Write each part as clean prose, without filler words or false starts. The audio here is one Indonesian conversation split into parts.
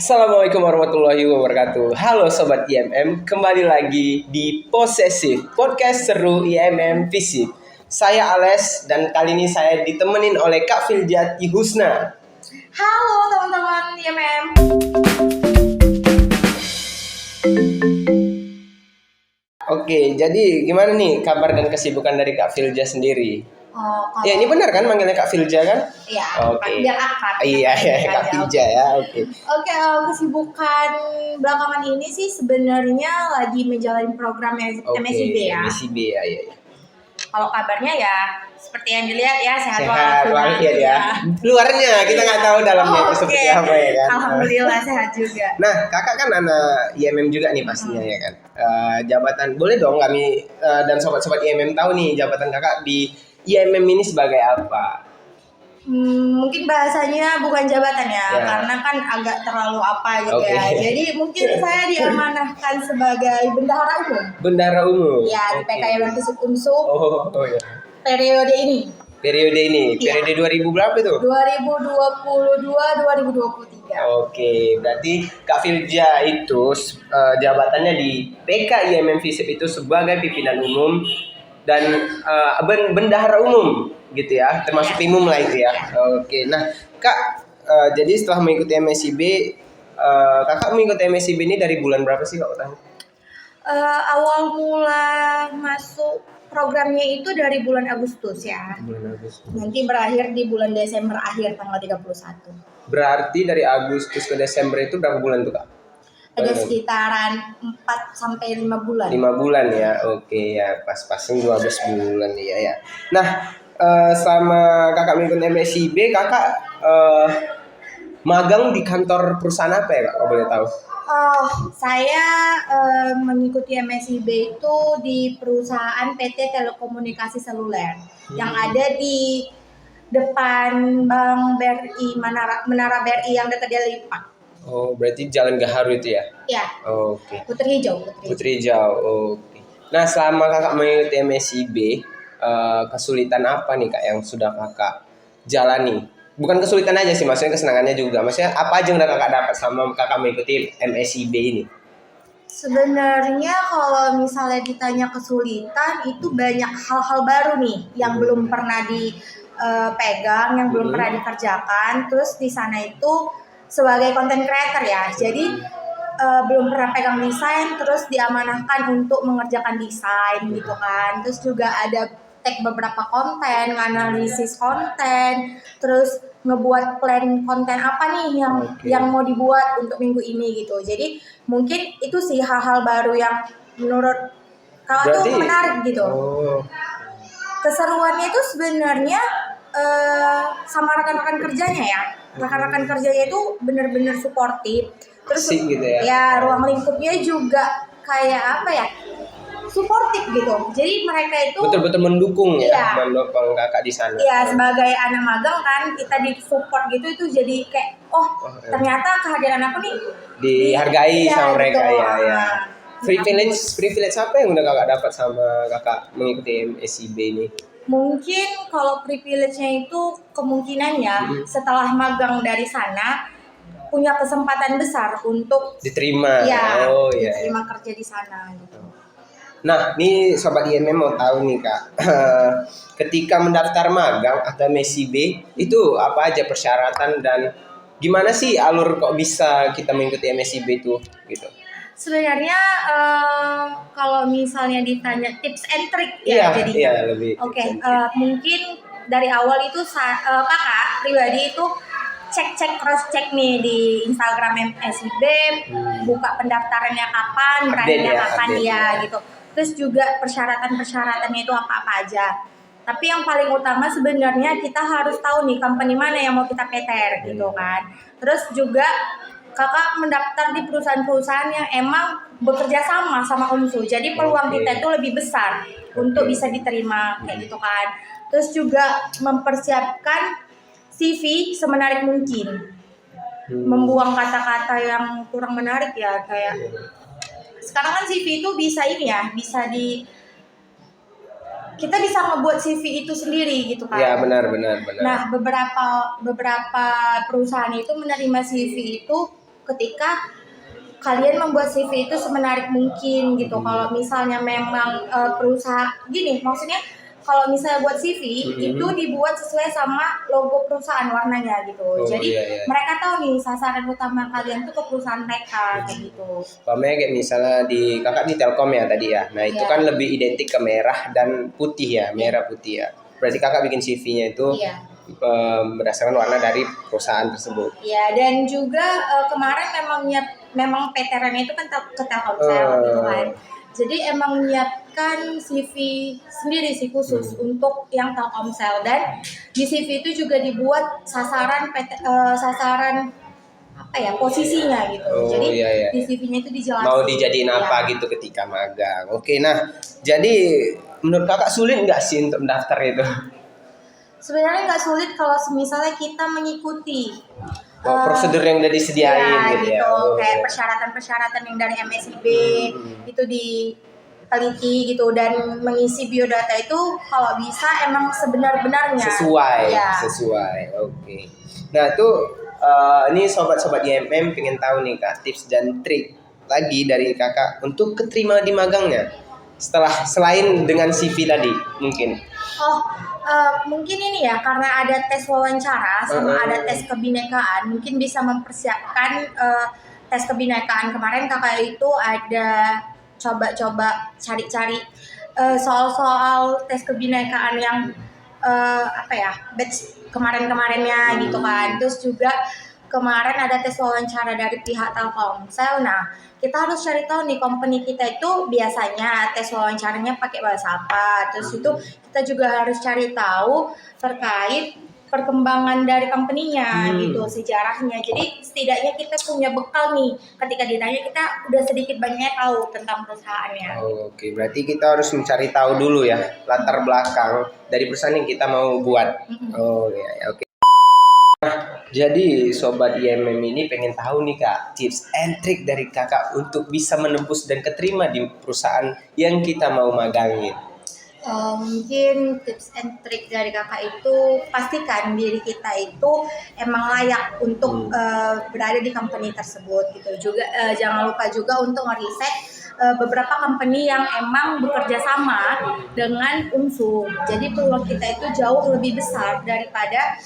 Assalamualaikum warahmatullahi wabarakatuh. Halo Sobat IMM, kembali lagi di Posesif, podcast seru IMM Fisip. Saya Ales dan kali ini saya ditemenin oleh Kak Filjati Husna. Halo teman-teman IMM. Oke, jadi gimana nih kabar dan kesibukan dari Kak Filja sendiri? Kalau Ya ini benar kan manggilnya Kak Filja kan? Iya, Oke. biar akrab. Iya, Kak Filja ya, oke. Oke, kesibukan belakangan ini sih sebenarnya lagi menjalani program MSIB ya. MSIB ya. Kalau kabarnya ya seperti yang dilihat ya, sehat Sehat walafiat ya. Luarnya kita nggak tahu dalamnya itu seperti apa ya kan. Alhamdulillah sehat juga. Nah, kakak kan anak IMM juga nih pastinya ya kan. Jabatan boleh dong kami dan sobat-sobat IMM tahu nih jabatan kakak di IMM ini sebagai apa? Mungkin bahasanya bukan jabatan ya, Ya. karena kan agak terlalu apa gitu Oke. ya. Jadi mungkin saya diamanahkan sebagai bendahara umum. Bendahara umum. Ya, di Oke. PKM Fisip Unsu Oh ya. periode ini. Periode ini, Iya. periode 2000 berapa itu? 2022-2023. Oke, berarti Kak Filja itu jabatannya di PK IMM Fisip itu sebagai pimpinan umum dan bendahara umum gitu ya, termasuk timum lah itu ya. Oke, nah Kak, jadi setelah mengikuti MSIB, kakak mengikuti MSIB ini dari bulan berapa sih Kak? Awal mula masuk programnya itu dari bulan Agustus ya. Bulan Agustus. Nanti berakhir di bulan Desember akhir tanggal 31. Berarti dari Agustus ke Desember itu berapa bulan tuh Kak? Ada sekitaran 4 sampai 5 bulan. 5 bulan ya, oke ya, pas-pasin 12 bulan ya. Nah, selama kakak mengikuti MSIB, kakak magang di kantor perusahaan apa ya kak, kalau boleh tahu? Saya mengikuti MSIB itu di perusahaan PT Telekomunikasi Seluler yang ada di depan Bank BRI Menara BRI yang dekat di Lipak. Oh, berarti Jalan Gaharu itu ya? Ya, Oke. Putri Hijau. Putri Hijau, oke. Nah, selama kakak mengikuti MSIB, kesulitan apa nih kak yang sudah kakak jalani? Bukan kesulitan aja sih, maksudnya kesenangannya juga. Maksudnya apa aja yang udah kakak dapat sama kakak mengikuti MSIB ini? Sebenarnya kalau misalnya ditanya kesulitan, itu banyak hal-hal baru nih yang belum pernah dipegang, yang belum pernah dikerjakan. Terus di sana itu sebagai content creator ya, jadi belum pernah pegang desain, terus diamanahkan untuk mengerjakan desain gitu kan. Terus juga ada tag beberapa konten, analisis konten, terus ngebuat plan konten apa nih yang mau dibuat untuk minggu ini gitu. Jadi mungkin itu sih hal-hal baru yang menurut kakak tuh menarik gitu. Keseruannya itu sebenarnya sama rekan-rekan kerjanya ya. Rekan-rekan kerjanya itu benar-benar suportif. Terus gitu ya. Ya ruang lingkupnya juga kayak apa ya? Suportif gitu. Jadi mereka itu betul-betul mendukung ya, iya, mendukung kakak di sana. Iya, sebagai anak magang kan kita di support gitu itu jadi kayak ternyata kehadiran aku nih dihargai sama mereka gitu. ya. Privilege apa yang udah kakak dapat sama kakak mengikuti MSIB ini? Mungkin kalau privilege-nya itu kemungkinan ya setelah magang dari sana punya kesempatan besar untuk diterima. Diterima kerja di sana gitu. Nah, ini sobat IMM mau tahu nih kak, ketika mendaftar magang atau MSIB itu apa aja persyaratan dan gimana sih alur kok bisa kita mengikuti MSIB itu gitu? Sebenarnya kalau misalnya ditanya tips and trick ya jadinya. Lebih. Mungkin dari awal itu kakak pribadi itu cek cross check nih di Instagram MSIB, buka pendaftarannya kapan, beraninya kapan gitu. Terus juga persyaratan-persyaratannya itu apa-apa aja. Tapi yang paling utama sebenarnya kita harus tahu nih company mana yang mau kita PTR gitu kan. Terus juga kakak mendaftar di perusahaan-perusahaan yang emang bekerja sama Unsu. Jadi peluang kita itu lebih besar untuk bisa diterima kayak gitu kan. Terus juga mempersiapkan CV semenarik mungkin. Membuang kata-kata yang kurang menarik ya, kayak sekarang kan CV itu bisa kita bisa ngebuat CV itu sendiri gitu kan. Ya benar. Nah beberapa perusahaan itu menerima CV itu ketika kalian membuat CV itu semenarik mungkin gitu. Kalau misalnya memang perusahaan gini, maksudnya kalau misalnya buat CV itu dibuat sesuai sama logo perusahaan warnanya gitu. Jadi mereka tahu nih sasaran utama kalian tuh ke perusahaan mereka kayak gitu. Pamer kayak misalnya di kakak di Telkom ya tadi ya. Nah itu kan lebih identik ke merah dan putih ya, merah putih ya. Berarti kakak bikin CV-nya itu berdasarkan warna dari perusahaan tersebut. Iya, dan juga kemarin memang veterannya itu kan ke Telkomsel gitu kan. Jadi emang menyiapkan CV sendiri sih khusus untuk yang Telkomsel, dan di CV itu juga dibuat sasaran apa ya posisinya gitu. Jadi di CV-nya itu dijelasin mau dijadiin apa gitu ketika magang. Oke, nah jadi menurut kakak sulit nggak sih untuk mendaftar itu? Sebenarnya nggak sulit kalau misalnya kita mengikuti prosedur yang udah disediain gitu ya. Kayak persyaratan-persyaratan yang dari MSIB itu diteliti gitu, dan mengisi biodata itu kalau bisa emang sebenar-benarnya sesuai. Oke. Nah itu ini sobat-sobat IMM pengen tahu nih kak tips dan trik lagi dari kakak untuk keterima di magangnya selain dengan CV tadi mungkin. Mungkin ini ya, karena ada tes wawancara sama ada tes kebinekaan, mungkin bisa mempersiapkan tes kebinekaan. Kemarin kakak itu ada coba-coba cari-cari soal-soal tes kebinekaan yang batch kemarin-kemarinnya gitu kan. Terus juga kemarin ada tes wawancara dari pihak Telkomsel. Nah, kita harus cari tahu nih company kita itu biasanya tes wawancaranya pakai bahasa apa. Terus itu kita juga harus cari tahu terkait perkembangan dari company-nya gitu, sejarahnya. Jadi setidaknya kita punya bekal nih ketika ditanya, kita udah sedikit banyak tahu tentang perusahaannya. Oke, berarti kita harus mencari tahu dulu ya latar belakang dari perusahaan yang kita mau buat. Oke. Jadi sobat IMM ini pengen tahu nih kak tips and trick dari kakak untuk bisa menembus dan keterima di perusahaan yang kita mau magangin. Mungkin tips and trick dari kakak itu pastikan diri kita itu emang layak untuk berada di company tersebut gitu. Juga jangan lupa juga untuk ngeriset beberapa company yang emang bekerja sama dengan UMSU. Jadi peluang kita itu jauh lebih besar daripada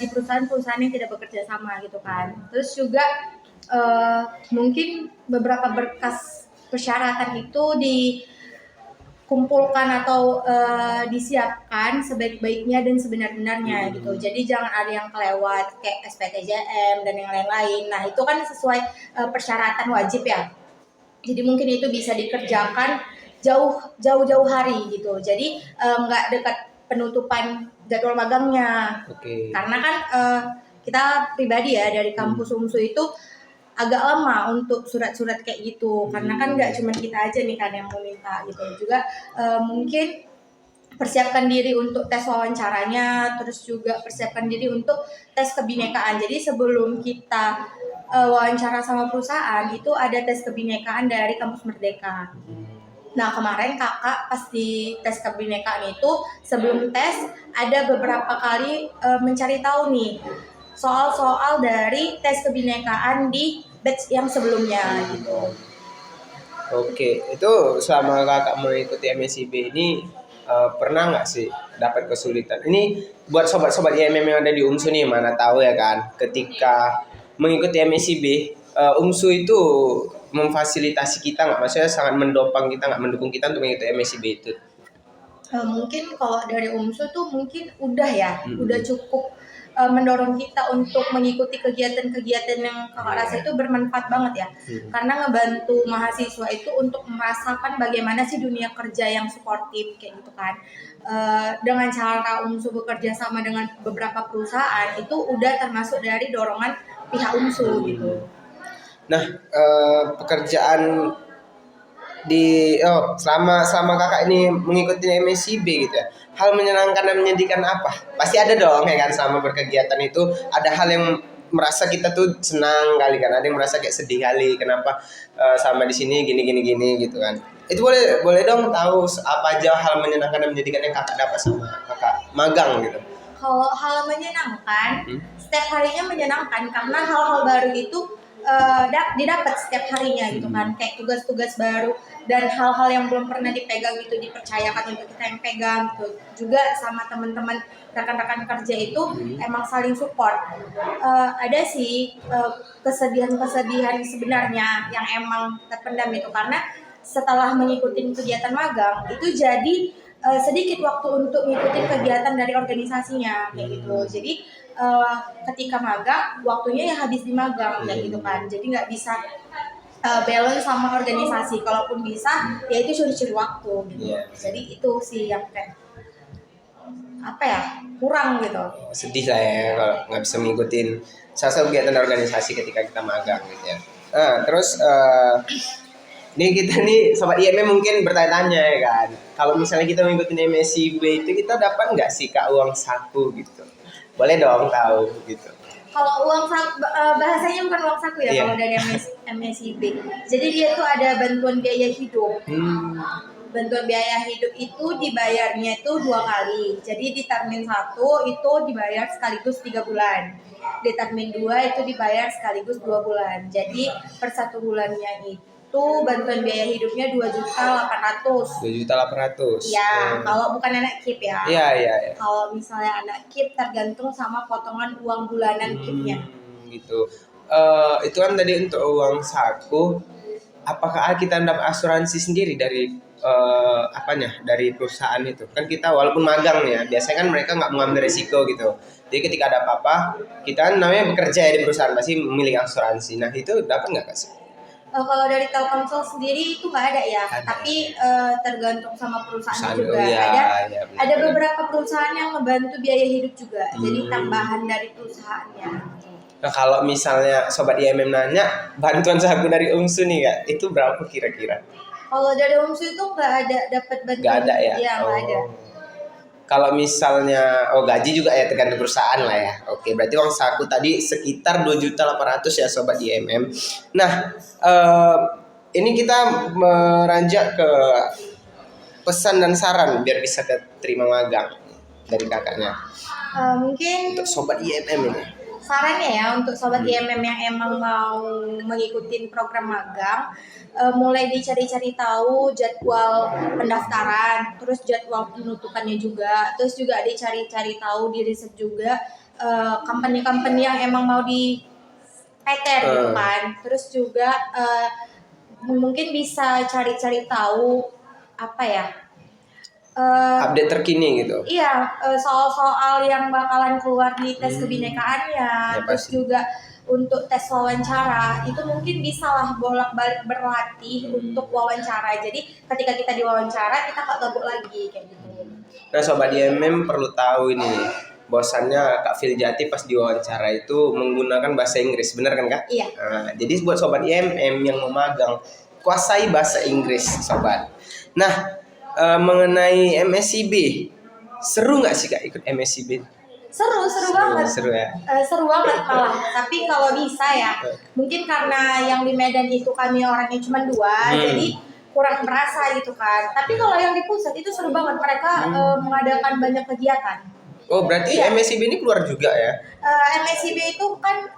di perusahaan-perusahaan yang tidak bekerja sama gitu kan. Terus juga mungkin beberapa berkas persyaratan itu dikumpulkan atau disiapkan sebaik-baiknya dan sebenar-benarnya gitu. Jadi jangan ada yang kelewat kayak SPTJM dan yang lain-lain. Nah itu kan sesuai persyaratan wajib ya. Jadi mungkin itu bisa dikerjakan jauh-jauh hari gitu. Jadi nggak dekat penutupan jadwal magangnya. Karena kan kita pribadi ya dari kampus UMSU itu agak lama untuk surat-surat kayak gitu. Karena kan nggak cuma kita aja nih kan yang mau minta gitu. Juga mungkin persiapkan diri untuk tes wawancaranya, terus juga persiapkan diri untuk tes kebinekaan. Jadi sebelum kita wawancara sama perusahaan itu ada tes kebinekaan dari Kampus Merdeka. Nah kemarin kakak pas di tes kebinekaan itu sebelum tes ada beberapa kali mencari tahu nih soal-soal dari tes kebinekaan di batch yang sebelumnya gitu. Oke, itu selama kakak mengikuti MSIB ini pernah nggak sih dapat kesulitan? Ini buat sobat-sobat IMM yang ada di UMSU nih, mana tahu ya kan, ketika mengikuti MSIB, UMSU itu memfasilitasi kita nggak? Maksudnya sangat mendopang kita nggak, mendukung kita untuk mengikuti MSIB itu? Mungkin kalau dari UMSU tuh mungkin udah ya, udah cukup mendorong kita untuk mengikuti kegiatan-kegiatan yang kakak rasa itu bermanfaat banget ya. Karena ngebantu mahasiswa itu untuk merasakan bagaimana sih dunia kerja yang suportif kayak gitu kan. Dengan cara UMSU bekerja sama dengan beberapa perusahaan itu udah termasuk dari dorongan pihak UMSU gitu. Nah, pekerjaan selama kakak ini mengikuti MSIB gitu ya, hal menyenangkan dan menyedihkan apa? Pasti ada dong ya kan, sama berkegiatan itu ada hal yang merasa kita tuh senang kali kan, ada yang merasa kayak sedih kali, kenapa sama di sini gini gitu kan. Itu boleh dong tahu apa aja hal menyenangkan dan menyedihkan yang kakak dapat sama kakak magang gitu. Kalau hal menyenangkan, setiap harinya menyenangkan karena hal-hal baru itu didapat setiap harinya gitu kan, kayak tugas-tugas baru dan hal-hal yang belum pernah dipegang itu dipercayakan untuk kita yang pegang gitu. Juga sama teman-teman rekan-rekan kerja itu emang saling support. Ada sih kesedihan-kesedihan sebenarnya yang emang terpendam itu, karena setelah mengikuti kegiatan magang itu jadi sedikit waktu untuk ngikutin kegiatan dari organisasinya kayak gitu. Jadi ketika magang waktunya ya habis di magang kayak gitu kan. Jadi nggak bisa balance sama organisasi. Kalaupun bisa ya itu curi-curi waktu gitu. Jadi itu sih yang kayak apa ya, kurang gitu. Sedih lah ya kalau nggak bisa ngikutin salah satu kegiatan organisasi ketika kita magang gitu ya. Nah, terus ini kita nih sobat IMM mungkin bertanya-tanya ya kan, kalau misalnya kita mengikuti MSIB itu kita dapat nggak sih Kak uang saku gitu? Boleh dong tahu gitu. Kalau uang saku, bahasanya bukan uang saku ya, kalau dari MSIB. Jadi dia tuh ada bantuan biaya hidup. Bantuan biaya hidup itu dibayarnya itu 2 kali. Jadi di termin 1 itu dibayar sekaligus 3 bulan. Di termin 2 itu dibayar sekaligus 2 bulan. Jadi per 1 bulannya itu bantuan biaya hidupnya 2.800.000. 2.800.000. Iya, kalau bukan anak KIP ya. Iya. Kalau misalnya anak KIP tergantung sama potongan uang bulanan KIP-nya. Gitu. Itu kan tadi untuk uang saku. Apakah kita dapat asuransi sendiri dari dari perusahaan itu? Kan kita walaupun magang ya, biasanya kan mereka nggak mengambil resiko gitu. Jadi ketika ada apa-apa, kita kan namanya bekerja ya di perusahaan pasti memiliki asuransi. Nah itu dapat nggak Kak? Kalau dari Telkomsel sendiri itu nggak ada ya, tapi tergantung sama perusahaan juga. Ada beberapa perusahaan yang membantu biaya hidup juga, jadi tambahan dari perusahaannya. Nah kalau misalnya sobat IMM nanya bantuan saku dari UMSU nih Kak, itu berapa kira-kira? Kalau dari UMSU itu nggak ada dapat bantuan. Nggak ada ya? Iya nggak ada. Kalau misalnya gaji juga ya tergantung perusahaan lah ya. Oke, berarti uang saku tadi sekitar 2.800.000 ya sobat IMM. Nah, ini kita meranjak ke pesan dan saran biar bisa terima magang dari kakaknya. Mungkin untuk sobat IMM ini. Sarannya ya untuk sobat IMM yang emang mau mengikuti program magang, mulai dicari-cari tahu jadwal pendaftaran, terus jadwal penutupannya juga, terus juga dicari-cari tahu di riset juga company-company yang emang mau di PTN gitu kan. Terus juga mungkin bisa cari-cari tahu apa ya, update terkini gitu. Iya, soal-soal yang bakalan keluar di tes kebinekaannya, terus juga untuk tes wawancara itu mungkin bisa lah bolak-balik berlatih untuk wawancara. Jadi ketika kita diwawancara kita nggak gabut lagi kayak gitu. Nah sobat IMM perlu tahu ini, bahwasannya Kak Filjati pas diwawancara itu menggunakan bahasa Inggris, benar kan Kak? Iya. Nah, jadi buat sobat IMM yang mau magang, kuasai bahasa Inggris sobat. Nah mengenai MSIB, seru nggak sih Kak ikut MSIB? Seru banget. Seru ya. Seru banget malah. Tapi kalau bisa ya, mungkin karena yang di Medan itu kami orangnya cuma 2, jadi kurang merasa gitu kan. Tapi kalau yang di pusat itu seru banget. Mereka mengadakan banyak kegiatan. Oh berarti MSIB ini keluar juga ya? MSIB itu kan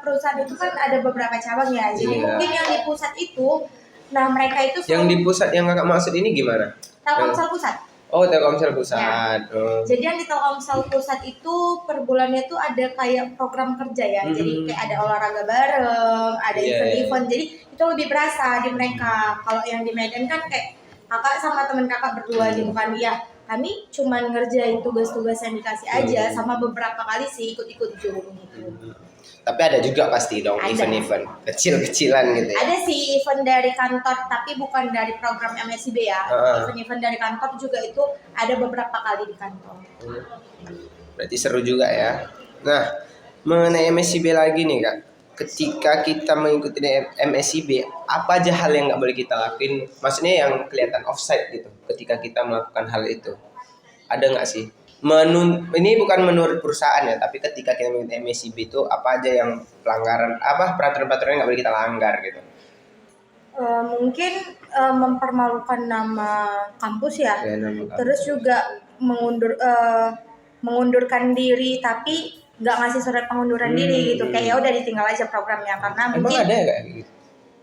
perusahaan itu kan ada beberapa cabang ya. Jadi mungkin yang di pusat itu, nah mereka itu yang di pusat yang kakak maksud ini gimana? Telkomsel pusat. Oh Telkomsel pusat. Ya. Jadi yang di Telkomsel pusat itu per bulannya tuh ada kayak program kerja ya. Jadi kayak ada olahraga bareng, ada event-event. Jadi itu lebih berasa di mereka. Kalau yang di Medan kan kayak kakak sama temen kakak berdua gitu kan. Ya kami cuman ngerjain tugas-tugas yang dikasih aja, sama beberapa kali sih ikut-ikut Zoom gitu. Tapi ada juga pasti dong event-event kecil-kecilan gitu ya. Ada sih event dari kantor, tapi bukan dari program MSIB ya. Event-event dari kantor juga itu ada beberapa kali di kantor. Berarti seru juga ya. Nah, mengenai MSIB lagi nih Kak. Ketika kita mengikuti MSIB, apa aja hal yang nggak boleh kita lakuin? Maksudnya yang kelihatan offside gitu ketika kita melakukan hal itu. Ada nggak sih? Ini bukan menurut perusahaan ya, tapi ketika kita mengikuti MSIB itu apa aja yang pelanggaran, peraturan-peraturan yang nggak boleh kita langgar gitu? Mungkin mempermalukan nama kampus ya, terus juga mengundurkan diri tapi nggak ngasih surat pengunduran diri gitu, kayak ya udah ditinggal aja programnya karena Emang mungkin ada nggak gitu?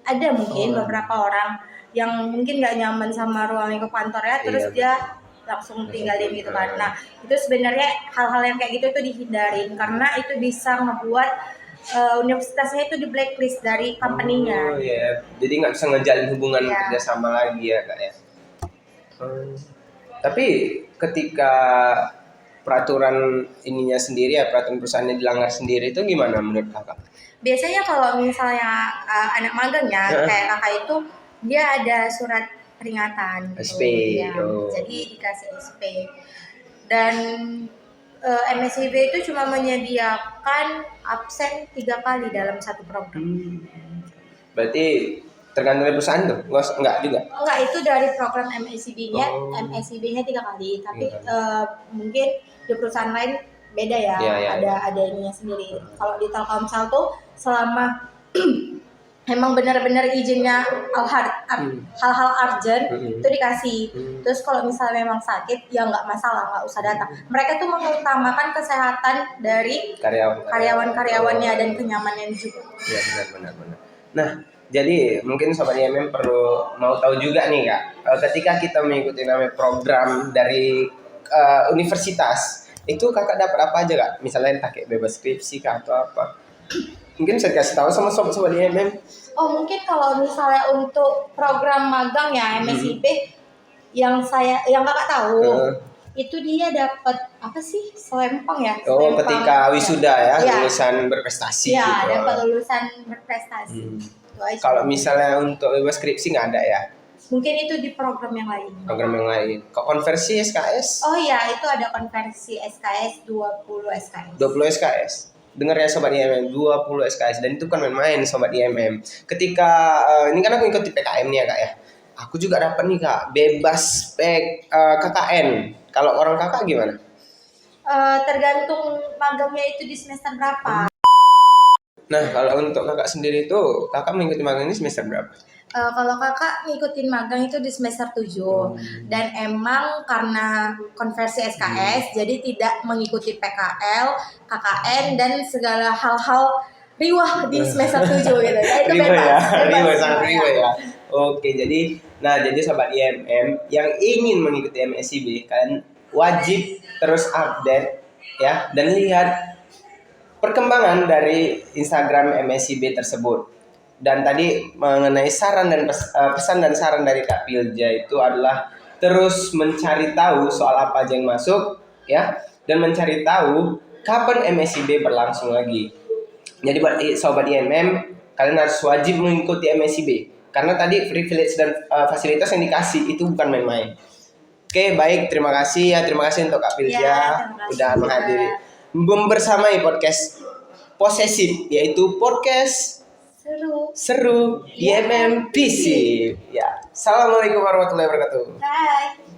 ada mungkin Oh. beberapa orang yang mungkin nggak nyaman sama ruang lingkup kantornya, terus Iya, dia langsung tinggalin gitu kan. Nah itu sebenarnya hal-hal yang kayak gitu itu dihindarin karena itu bisa ngebuat universitasnya itu di blacklist dari company-nya. Oh ya, jadi nggak bisa ngejalin hubungan Iya. kerjasama lagi ya kak ya. Tapi ketika peraturan ininya sendiri ya, peraturan perusahaannya dilanggar sendiri itu gimana menurut kakak? Biasanya kalau misalnya anak magang ya kayak kakak itu dia ada surat peringatan gitu. SP, Ya. oh. Jadi dikasih SP. Dan MSIB itu cuma menyediakan absen 3 kali dalam satu program. Berarti tergantung dari perusahaan tuh? Enggak juga? Enggak, itu dari program MSIB-nya. Oh. MSIB-nya 3 kali, tapi Iya. mungkin di perusahaan lain beda ya. Iya, iya, Ada ininya sendiri. Kalau di Telkomsel tuh selama emang benar-benar izinnya hal-hal urgent itu dikasih. Terus kalau misalnya memang sakit ya nggak masalah, nggak usah datang. Mereka tuh mengutamakan kesehatan dari karyawan-karyawannya dan kenyamanan juga. Iya, benar. Nah, jadi mungkin Sobat IMM perlu mau tahu juga nih kak, ketika kita mengikuti namanya program dari universitas, itu kakak dapat apa aja kak? Misalnya pakai bebas skripsi kah atau apa? Mungkin saya kasih tahu sama sobat IMM. Oh mungkin kalau misalnya untuk program magang ya MSIP yang kakak tahu itu dia dapat apa sih, selempang ya? Oh, ketika wisuda ya, ya. lulusan berprestasi. Ya, gitu. dapat lulusan berprestasi. Kalau misalnya untuk bebas skripsi nggak ada ya? Mungkin itu di program yang lain. Program yang lain. Kok konversi SKS? Oh iya, itu ada konversi SKS 20 SKS. 20 SKS. Dengar ya Sobat IMM, 20 SKS. Dan itu kan main-main Sobat IMM. Ketika, ini kan aku ikuti PKM nih ya kak ya. Aku juga dapat nih kak, bebas KKN. Kalau orang kakak gimana? Tergantung magangnya itu di semester berapa. Nah, kalau untuk kakak sendiri itu, kakak mengikuti magang ini semester berapa? Kalau kakak ngikutin magang itu di semester 7 dan emang karena konversi SKS jadi tidak mengikuti PKL, KKN dan segala hal-hal riwah di semester 7 gitu. Ya, itu riwah, sangat riwah ya. Oke, jadi Sobat IMM yang ingin mengikuti MSIB kan wajib terus update ya dan lihat perkembangan dari Instagram MSIB tersebut. Dan tadi mengenai saran dan pesan dan saran dari Kak Pilja itu adalah terus mencari tahu soal apa aja yang masuk ya, dan mencari tahu kapan MSIB berlangsung lagi. Jadi buat Sobat IMM, kalian harus wajib mengikuti MSIB karena tadi privilege dan fasilitas yang dikasih itu bukan main-main. Oke, baik, terima kasih untuk Kak Pilja udah menghadiri membersamai podcast posesif, yaitu podcast seru IMM PC. Ya, assalamualaikum warahmatullahi wabarakatuh. Bye.